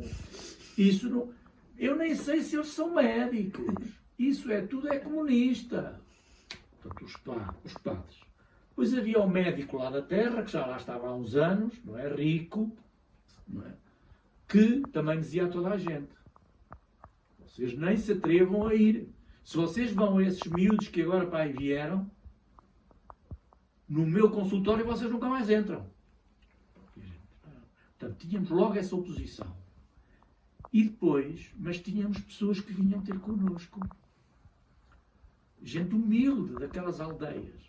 [SPEAKER 2] Isso não. Eu nem sei se eles são médicos. Isso tudo é comunista. Portanto, os padres. Depois havia o médico lá da terra, que já lá estava há uns anos, não é? Rico, não é? Que também dizia a toda a gente: vocês nem se atrevam a ir. Se vocês vão a esses miúdos que agora para aí vieram, no meu consultório vocês nunca mais entram. Portanto, tínhamos logo essa oposição. E depois, mas tínhamos pessoas que vinham ter connosco. Gente humilde daquelas aldeias.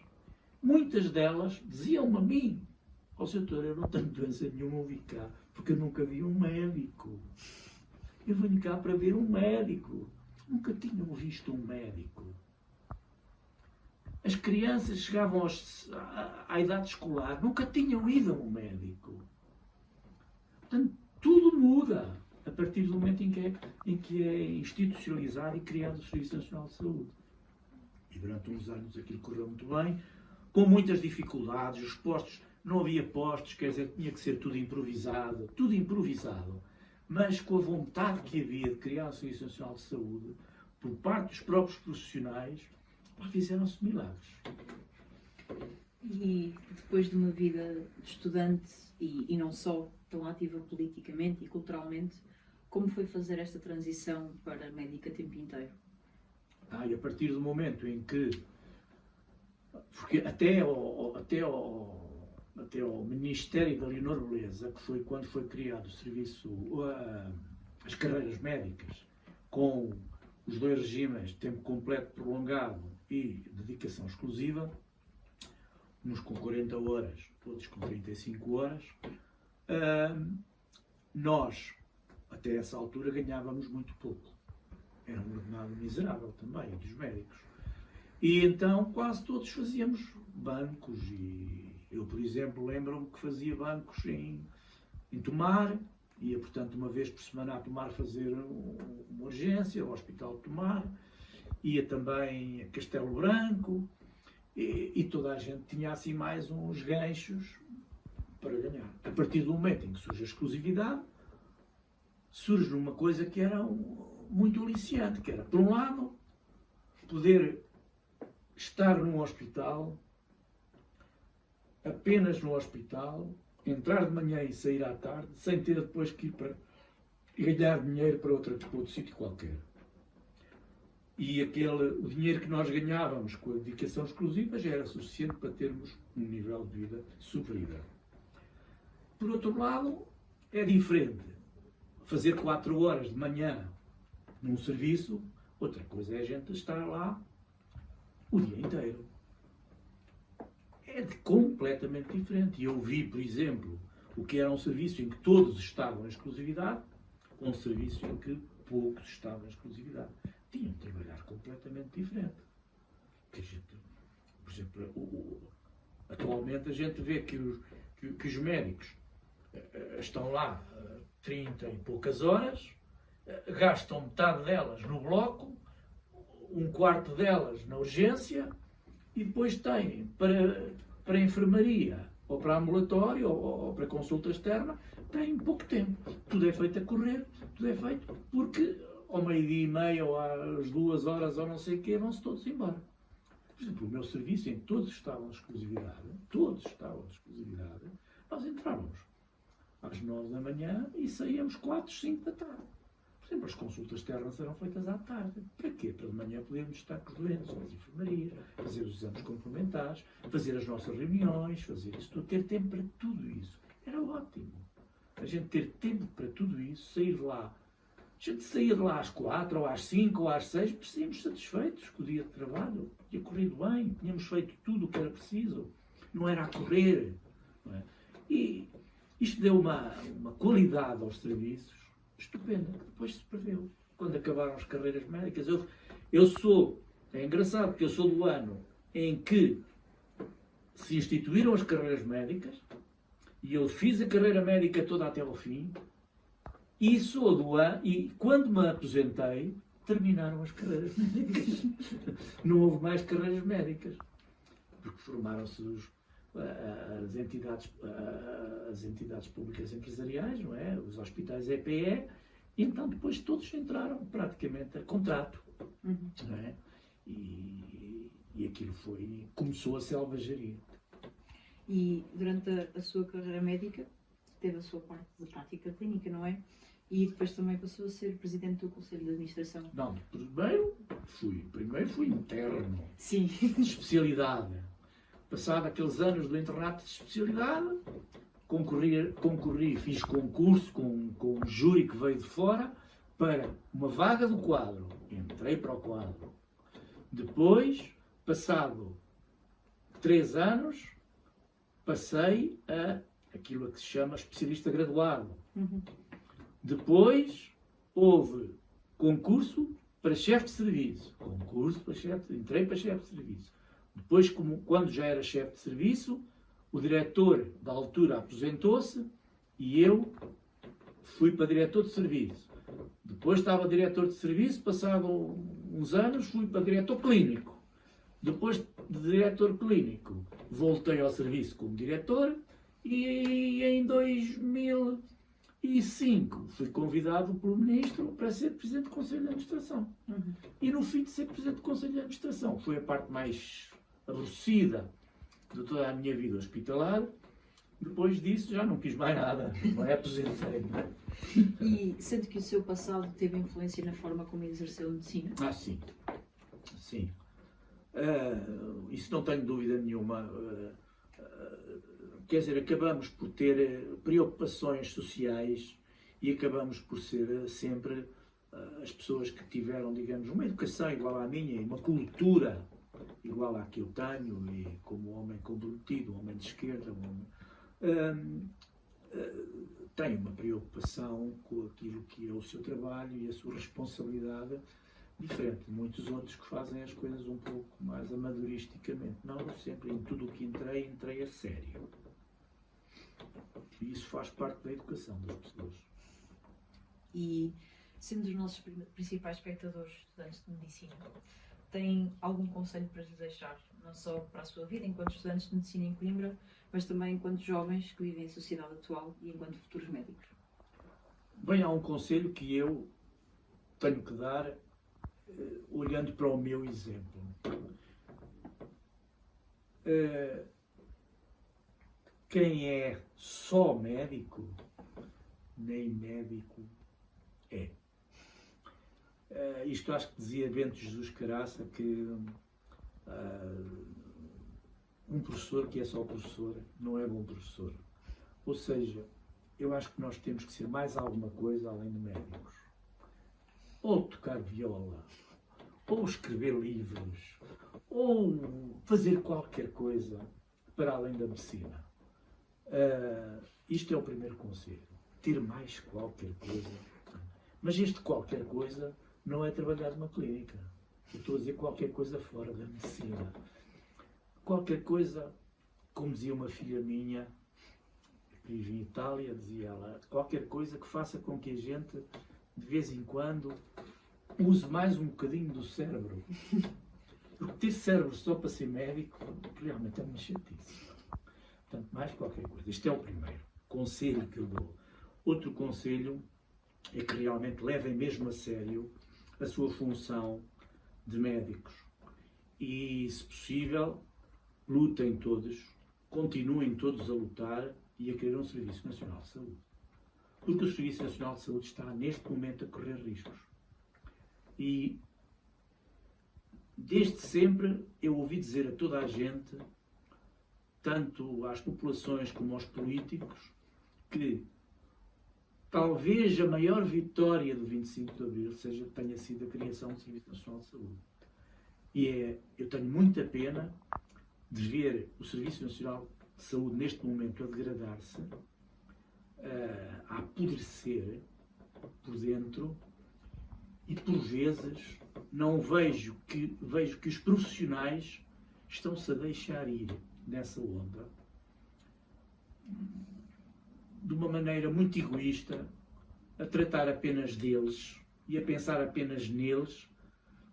[SPEAKER 2] Muitas delas diziam-me a mim: ó doutor, eu não tenho doença nenhuma, eu vim cá porque eu nunca vi um médico. Eu venho cá para ver um médico. Nunca tinham visto um médico. As crianças chegavam à idade escolar, nunca tinham ido a um médico. Portanto, tudo muda a partir do momento em que é institucionalizado e criado o Serviço Nacional de Saúde. E durante uns anos aquilo correu muito bem, com muitas dificuldades. Os postos, não havia postos, quer dizer, tinha que ser tudo improvisado, mas com a vontade que havia de criar o Serviço Nacional de Saúde, por parte dos próprios profissionais, fizeram-se milagres.
[SPEAKER 1] E depois de uma vida de estudante e não só tão ativa politicamente e culturalmente, como foi fazer esta transição para médica a tempo inteiro?
[SPEAKER 2] E a partir do momento em que, porque até ao Ministério da Leonor Beleza, que foi quando foi criado o serviço, as carreiras médicas, com os 2 regimes, tempo completo prolongado e dedicação exclusiva, uns com 40 horas, outros com 35 horas, nós, até essa altura, ganhávamos muito pouco. Era um ordenado miserável também, dos médicos. E então quase todos fazíamos bancos. E eu, por exemplo, lembro-me que fazia bancos em Tomar, ia, portanto, uma vez por semana a Tomar fazer uma urgência, ao Hospital de Tomar, ia também a Castelo Branco, e toda a gente tinha assim mais uns ganchos para ganhar. A partir do momento em que surge a exclusividade, surge uma coisa que era muito aliciante, que era, por um lado, poder estar num hospital, apenas no hospital, entrar de manhã e sair à tarde, sem ter depois que ir para ganhar dinheiro para outro sítio qualquer. E o dinheiro que nós ganhávamos com a dedicação exclusiva já era suficiente para termos um nível de vida superior. Por outro lado, é diferente fazer 4 horas de manhã num serviço, outra coisa é a gente estar lá o dia inteiro. É completamente diferente. E eu vi, por exemplo, o que era um serviço em que todos estavam em exclusividade, com um serviço em que poucos estavam em exclusividade. Tinham de trabalhar completamente diferente. Que a gente, por exemplo, atualmente a gente vê que os médicos estão lá 30 e poucas horas, gastam metade delas no bloco, um quarto delas na urgência, e depois têm para a enfermaria, ou para ambulatório, ou para consulta externa, têm pouco tempo. Tudo é feito a correr, tudo é feito porque ao meio-dia e meia, ou às 2 horas, ou não sei o quê, vão-se todos embora. Por exemplo, o meu serviço, em que todos estavam em exclusividade, nós entrávamos às 9 da manhã e saíamos 4, 5 da tarde. Por exemplo, as consultas externas eram feitas à tarde. Para quê? Para de manhã podermos estar com os doentes, nas enfermarias, fazer os exames complementares, fazer as nossas reuniões, fazer isso tudo, ter tempo para tudo isso. Era ótimo. A gente ter tempo para tudo isso, sair de lá. A gente saía de lá às 4, ou às 5, ou às 6, parecíamos satisfeitos com o dia de trabalho. Tinha corrido bem, tínhamos feito tudo o que era preciso. Não era a correr. Não é? E isto deu uma qualidade aos serviços estupenda, que depois se perdeu. Quando acabaram as carreiras médicas, é engraçado, porque eu sou do ano em que se instituíram as carreiras médicas, e eu fiz a carreira médica toda até ao fim, e sou do ano, e quando me aposentei, terminaram as carreiras médicas. Não houve mais carreiras médicas, porque formaram-se as entidades públicas empresariais, não é? Os hospitais EPE, e então depois todos entraram praticamente a contrato. Não é? E aquilo começou a selvageria.
[SPEAKER 1] E durante a sua carreira médica, teve a sua parte de prática clínica, não é? E depois também passou a ser presidente do Conselho de Administração.
[SPEAKER 2] Não, primeiro fui interno.
[SPEAKER 1] Sim.
[SPEAKER 2] De especialidade. Passado aqueles anos do internato de especialidade, concorri, fiz concurso com um júri que veio de fora para uma vaga do quadro. Entrei para o quadro. Depois, passado 3 anos, passei a aquilo que se chama especialista graduado. Depois, houve concurso para chefe de serviço. Entrei para chefe de serviço. Depois, quando já era chefe de serviço, o diretor da altura aposentou-se e eu fui para diretor de serviço. Depois estava diretor de serviço, passado uns anos fui para diretor clínico. Depois de diretor clínico, voltei ao serviço como diretor e em 2005 fui convidado pelo ministro para ser presidente do Conselho de Administração. E no fim de ser presidente do Conselho de Administração, foi a parte mais aborrecida de toda a minha vida hospitalar. Depois disso já não quis mais nada, não é? Aposentei.
[SPEAKER 1] E sente que o seu passado teve influência na forma como exerceu a medicina?
[SPEAKER 2] Sim. Sim. Isso não tenho dúvida nenhuma. Quer dizer, acabamos por ter preocupações sociais e acabamos por ser sempre as pessoas que tiveram, digamos, uma educação igual à minha e uma cultura igual à que eu tenho, e como homem comprometido, um homem de esquerda, tem uma preocupação com aquilo que é o seu trabalho e a sua responsabilidade, diferente de muitos outros que fazem as coisas um pouco mais amadoristicamente. Não, eu sempre, em tudo o que entrei a sério. E isso faz parte da educação das pessoas.
[SPEAKER 1] E, sendo os nossos principais espectadores estudantes de medicina, tem algum conselho para lhes deixar, não só para a sua vida enquanto estudantes de medicina em Coimbra, mas também enquanto jovens que vivem em sociedade atual e enquanto futuros médicos?
[SPEAKER 2] Bem, há um conselho que eu tenho que dar olhando para o meu exemplo. Quem é só médico, nem médico é. Isto acho que dizia Bento Jesus Caraça, que um professor que é só professor não é bom professor. Ou seja, eu acho que nós temos que ser mais alguma coisa além de médicos. Ou tocar viola, ou escrever livros, ou fazer qualquer coisa para além da medicina. Isto é o primeiro conselho. Ter mais qualquer coisa. Mas este qualquer coisa não é trabalhar numa clínica. Eu estou a dizer qualquer coisa fora da medicina. Qualquer coisa, como dizia uma filha minha, que vive em Itália, dizia ela, qualquer coisa que faça com que a gente, de vez em quando, use mais um bocadinho do cérebro. Porque ter cérebro só para ser médico, realmente é uma chatice. Portanto, mais qualquer coisa. Este é o primeiro conselho que eu dou. Outro conselho é que realmente levem mesmo a sério a sua função de médicos. E, se possível, lutem todos, continuem todos a lutar e a querer um Serviço Nacional de Saúde. Porque o Serviço Nacional de Saúde está, neste momento, a correr riscos. E, desde sempre, eu ouvi dizer a toda a gente, tanto às populações como aos políticos, que talvez a maior vitória do 25 de Abril tenha sido a criação do Serviço Nacional de Saúde. E eu tenho muita pena de ver o Serviço Nacional de Saúde neste momento a degradar-se, a apodrecer por dentro, e por vezes vejo que os profissionais estão-se a deixar ir nessa onda de uma maneira muito egoísta, a tratar apenas deles e a pensar apenas neles,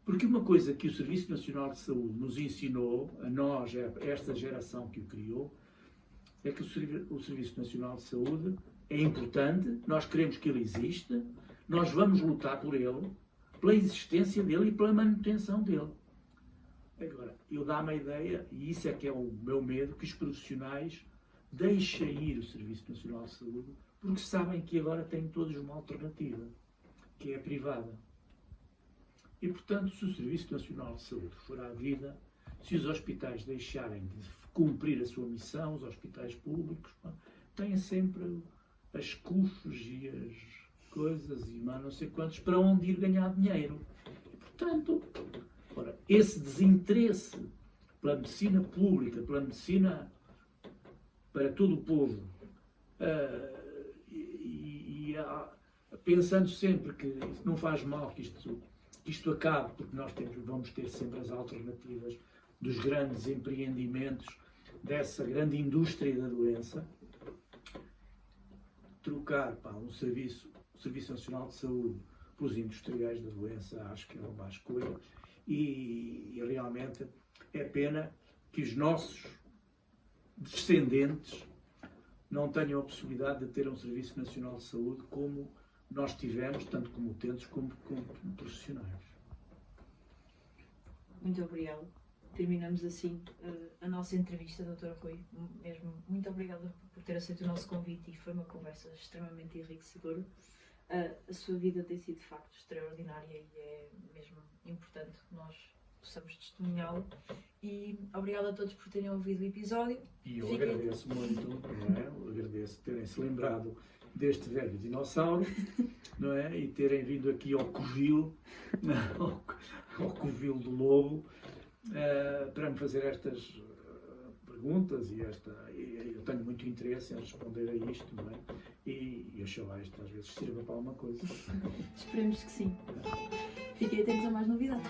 [SPEAKER 2] porque uma coisa que o Serviço Nacional de Saúde nos ensinou, a nós, a esta geração que o criou, é que o Serviço Nacional de Saúde é importante, nós queremos que ele exista, nós vamos lutar por ele, pela existência dele e pela manutenção dele. Agora, eu dá-me a ideia, e isso é que é o meu medo, que os profissionais deixem ir o Serviço Nacional de Saúde, porque sabem que agora têm todos uma alternativa, que é a privada. E, portanto, se o Serviço Nacional de Saúde for à vida, se os hospitais deixarem de cumprir a sua missão, os hospitais públicos, têm sempre as CUFs e as coisas e mais não sei quantos para onde ir ganhar dinheiro. E, portanto, esse desinteresse pela medicina pública, pela medicina para todo o povo, pensando sempre que não faz mal que isto acabe, porque nós vamos ter sempre as alternativas dos grandes empreendimentos, dessa grande indústria da doença, trocar o Serviço Nacional de Saúde pelos industriais da doença, acho que é uma má escolha, e realmente é pena que os nossos descendentes não tenham a possibilidade de ter um Serviço Nacional de Saúde como nós tivemos, tanto como utentes como profissionais.
[SPEAKER 1] Muito obrigada. Terminamos assim a nossa entrevista, Dr. Rui. Mesmo muito obrigada por ter aceito o nosso convite e foi uma conversa extremamente enriquecedora. A sua vida tem sido de facto extraordinária e é mesmo importante que nós possamos testemunhá-lo. E obrigada a todos por terem ouvido o episódio.
[SPEAKER 2] E eu agradeço muito, não é? Eu agradeço terem-se lembrado deste velho dinossauro, não é? E terem vindo aqui ao covil, ao covil do lobo, para me fazer estas perguntas e eu tenho muito interesse em responder a isto, não é? E oxalá isto às vezes sirva para alguma coisa.
[SPEAKER 1] Esperemos que sim. Fiquem atentos a mais novidades.